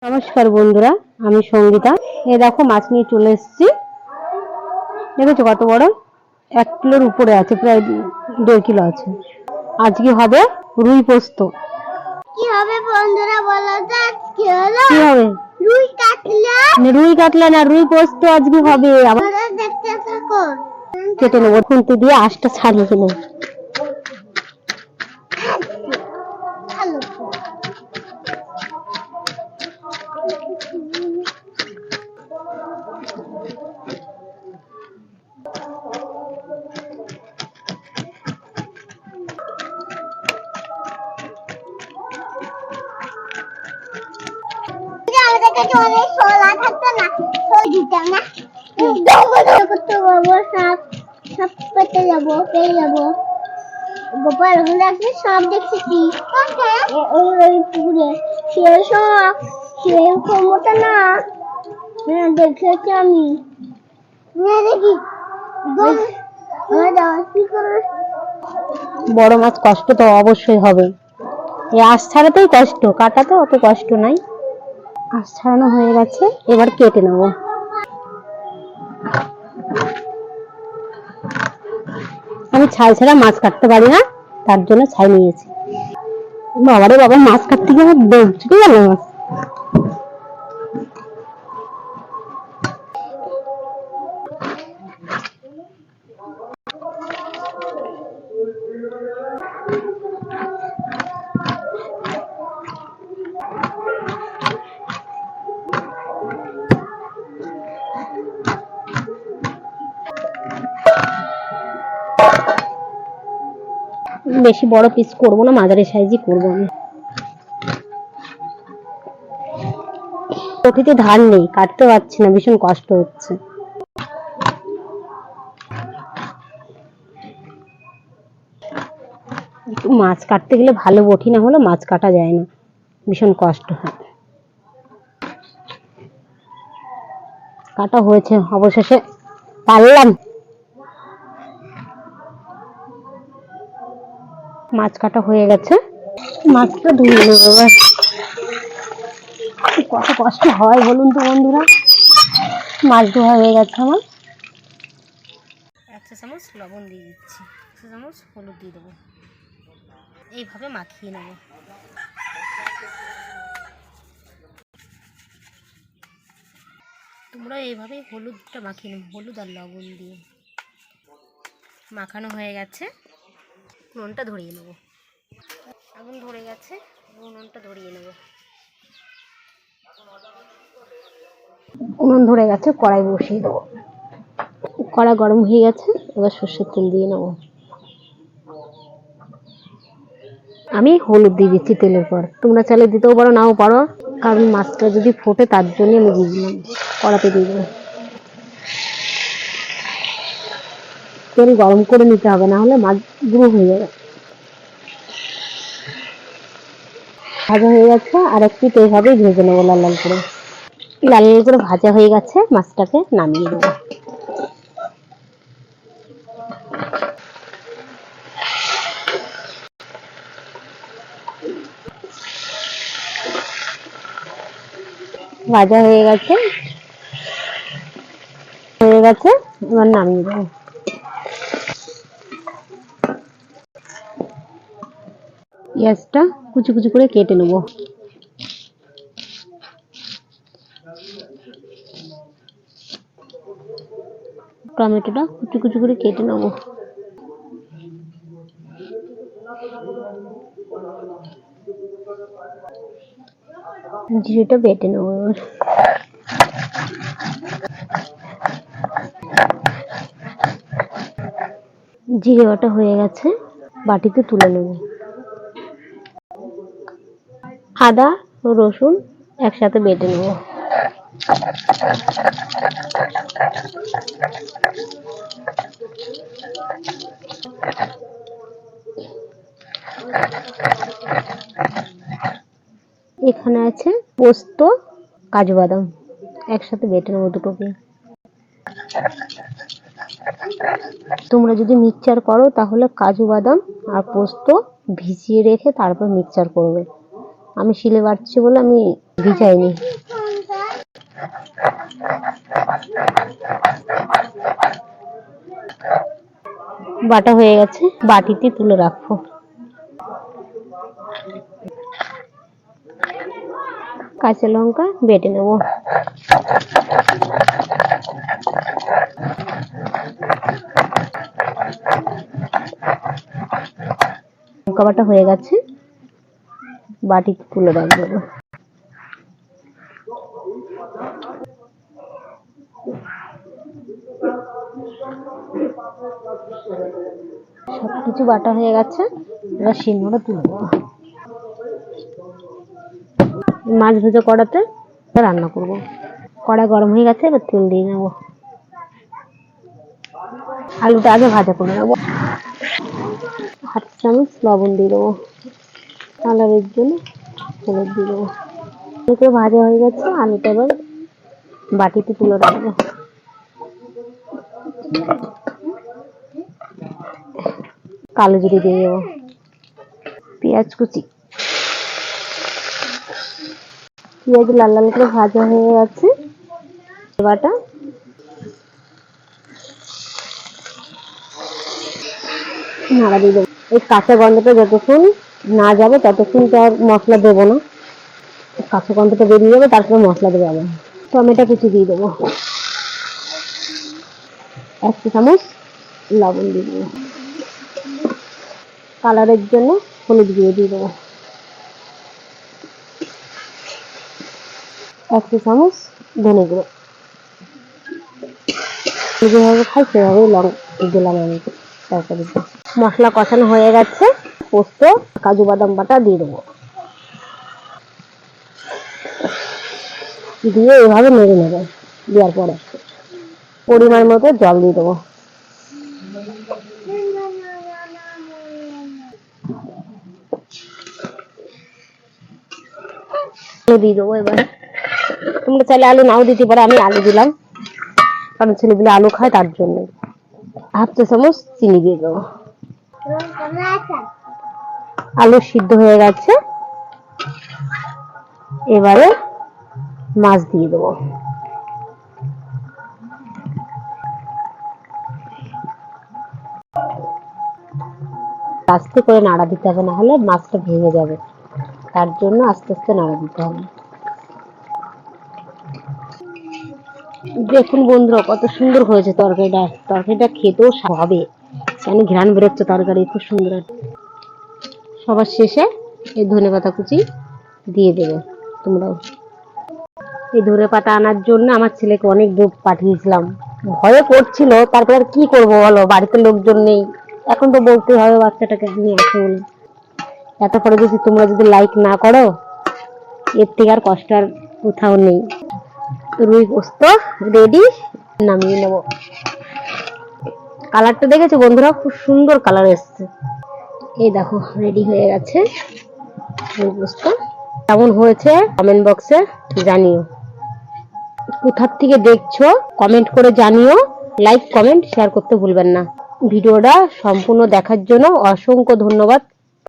নমস্কার বন্ধুরা, আমি সঙ্গীতা। এই দেখো মাছ নিয়ে চলে এসেছি। দেখেছো কত বড়, 1 কিলোর উপরে আছে, প্রায় 1.5 কিলো আছে। আজকে হবে রুই পোস্ত। কি হবে বন্ধুরা বলো তো? কি হলো? কি হবে? রুই কাতলা। রুই কাতলা না, রুই পোস্ত আজকে হবে। দেখতে থাকো। কেটে নেবো, খুন্তি দিয়ে আঁশটা ছাড়িয়ে নেবো। অনেক শোলা থাকতো না, দিতাম না। করতে পারবো, সাপ সাপ পেতে যাবো, পেয়ে যাবো। গোপাল দেখছি সাপ, দেখছি কি ওই পুকুরে শিয়াল সাপ, শিয়াল ক্ষমতা না। হ্যাঁ দেখেছি আমি, দেখি বড় মাছ কষ্ট তো অবশ্যই হবে। এই আঁশ ছাড়াতেই কষ্ট, কাটাতে অত কষ্ট নাই। আঁশ ছাড়ানো হয়ে গেছে, এবার কেটে নেবো। আমি ছাই ছাড়া মাছ কাটতে পারি না, তার জন্য ছাই নিয়েছি। বাবারে বাবা, মাছ কাটতে গিয়ে আমার দম ছুটে গেল। মাছ বেশি বড় পিস করবো না, মাঝারি সাইজই করবো আমি। প্রকৃতি ধার নেই, কাটতে পারছি না, ভীষণ কষ্ট হচ্ছে। মাছ কাটতে গেলে ভালো বটি না হলে মাছ কাটা যায় না, ভীষণ কষ্ট হয়। কাটা হয়েছে, অবশেষে পারলাম। মাছ কাটা হয়ে গেছে, মাছটা ধুয়ে নেবো এবার। কত কষ্ট হয় বলুন তো বন্ধুরা। মাছ ধোয়া হয়ে গেছে আমার। 1 চা চামচ লবণ দিয়ে দিচ্ছি, 1 চা চামচ হলুদ দিয়ে দেবো। এইভাবে মাখিয়ে নেব। তোমরা এইভাবেই হলুদটা মাখিয়ে নেব, হলুদ আর লবণ দিয়ে। মাখানো হয়ে গেছে, উনুনটা ধরিয়ে নেব। আগুন ধরে গেছে, উনুনটা ধরিয়ে নেব। উনুন ধরে গেছে, কড়াই বসিয়ে দেবো। কড়াই গরম হয়ে গেছে, এবার সর্ষের তেল দিয়ে নেব। আমি হলুদ দিয়ে দিচ্ছি তেলের পর, তোমরা চাইলে দিতেও পারো নাও পারো, কারণ মাছটা যদি ফোটে তার জন্য আমি দিয়ে দিলাম। কড়াতে দিয়ে দেবো। তেল গরম করে নিতে হবে, না হলে মাছ গুঁড়ো হয়ে যাবে। ভাজা হয়ে গেছে, আর একটু এইভাবেই ভেজে নেবো লাল লাল করে। লাল লাল করে ভাজা হয়ে গেছে, মাছটাকে নামিয়ে দেবো। ভাজা হয়ে গেছে, এবার নামিয়ে দেবো। পেঁয়াজটা কুচি কুচি করে কেটে নেবো। টমেটোটা কুচি কুচি করে কেটে নেবো। জিরেটা বেটে নেবো। জিরে বাটা হয়ে গেছে, বাটিতে তুলে নেব। আদা ও রসুন একসাথে বেটে নেব। এখানে আছে পোস্ত, কাজু বাদাম, একসাথে বেটে নেবো দুটোকে। তোমরা যদি মিক্সচার করো তাহলে কাজু বাদাম আর পোস্ত ভিজিয়ে রেখে তারপর মিক্সচার করবে, আমি শিলে বাটছি বলে আমি ভিজাইনি। বাটা হয়ে গেছে, বাটিতে তুলে রাখবো। কাঁচা লঙ্কা বেটে নেব। লঙ্কা বাটা হয়ে গেছে, বাটিতে তুলে রাখবো। সবকিছু বাটা হয়ে গেছে, এবার শিলনোড়া তুলে দেবো। মাছ ভেজে কড়াতে রান্না করব। কড়া গরম হয়ে গেছে, এবার তেল দিয়ে নেবো। আলুটা আগে ভাজা করে নেবো। হাফ চামচ লবণ দিয়ে দেবো, কালারের জন্য হলুদ দিয়ে দেবো। আলুটা ভাজা হয়ে গেছে, আলুটা এবার বাটিতে তুলে রাখবো। কালো জিরে দিয়ে দেবো, পেঁয়াজ কুচি, পেঁয়াজ লাল লাল করে ভাজা হয়ে গেছে, বাটা নাড়া দিয়ে দেবো। এই কাঁচা গন্ধটা যতক্ষণ না যাবে ততক্ষণ তো আর মশলা দেবো না। কাঁচা গন্ধটা বেরিয়ে যাবে, তারপরে মশলা দেবো। আবার টমেটো কুচি দিয়ে দেবো, 1 চা চামচ লবণ দিয়ে দেবো, কালারের জন্য হলুদ দিয়ে দেবো, 1 চা চামচ ধনে গুঁড়ো। যেভাবে খাই সেভাবেই দিলাম আমি তরকারিতে। মশলা কষানো হয়ে গেছে, পোস্ত কাজু বাদাম বাটা দিয়ে দেবো, দিয়ে এভাবে নেড়ে নেবো। দেওয়ার পরে পরিমাণ মতো জল দিয়ে দেবো। আলু দিয়ে দেবো। এবার তোমরা চাইলে আলু নাও দিতে পারো, আমি আলু দিলাম কারণ ছেলেগুলো আলু খায়, তার জন্য। 1/2 চা চামচ চিনি দিয়ে দেবো। আলু সিদ্ধ হয়ে গেছে, এবারে মাছ দিয়ে দেবো। আস্তে করে নাড়া দিতে হবে, না হলে মাছটা ভেঙে যাবে, তার জন্য আস্তে আস্তে নাড়া দিতে হবে। দেখুন বন্ধুরা, কত সুন্দর হয়েছে তরকারিটা। তরকারিটা খেতেও হবে, কেন ঘ্রাণ বেরোচ্ছে তরকারি, খুব সুন্দর। সবার শেষে এই ধনেপাতা কুচি দিয়ে দেবে। তোমরাও এই ধনেপাতা আনার জন্য আমার ছেলেকে অনেক দূর পাঠিয়েছিলাম, ভয়ে পড়ছিল, তারপরে আর কি করবো বলো, বাড়িতে লোকজন নেই, এখন তো বলতে হবে বাচ্চাটাকে নিয়ে আসো বলে। এত পরে যদি তোমরা যদি লাইক না করো, এর থেকে আর কষ্ট আর কোথাও নেই। রুই পোস্ত রেডি, নামিয়ে নেব। কালারটা দেখেছো বন্ধুরা, খুব সুন্দর কালার এসছে। এই দেখো রেডি হয়ে গেছে রুই পোস্ত। কেমন হয়েছে কমেন্ট বক্সে জানিও। কোথা থেকে দেখছো কমেন্ট করে জানিও। লাইক কমেন্ট শেয়ার করতে ভুলবেন না। ভিডিওটা সম্পূর্ণ দেখার জন্য অসংখ্য ধন্যবাদ।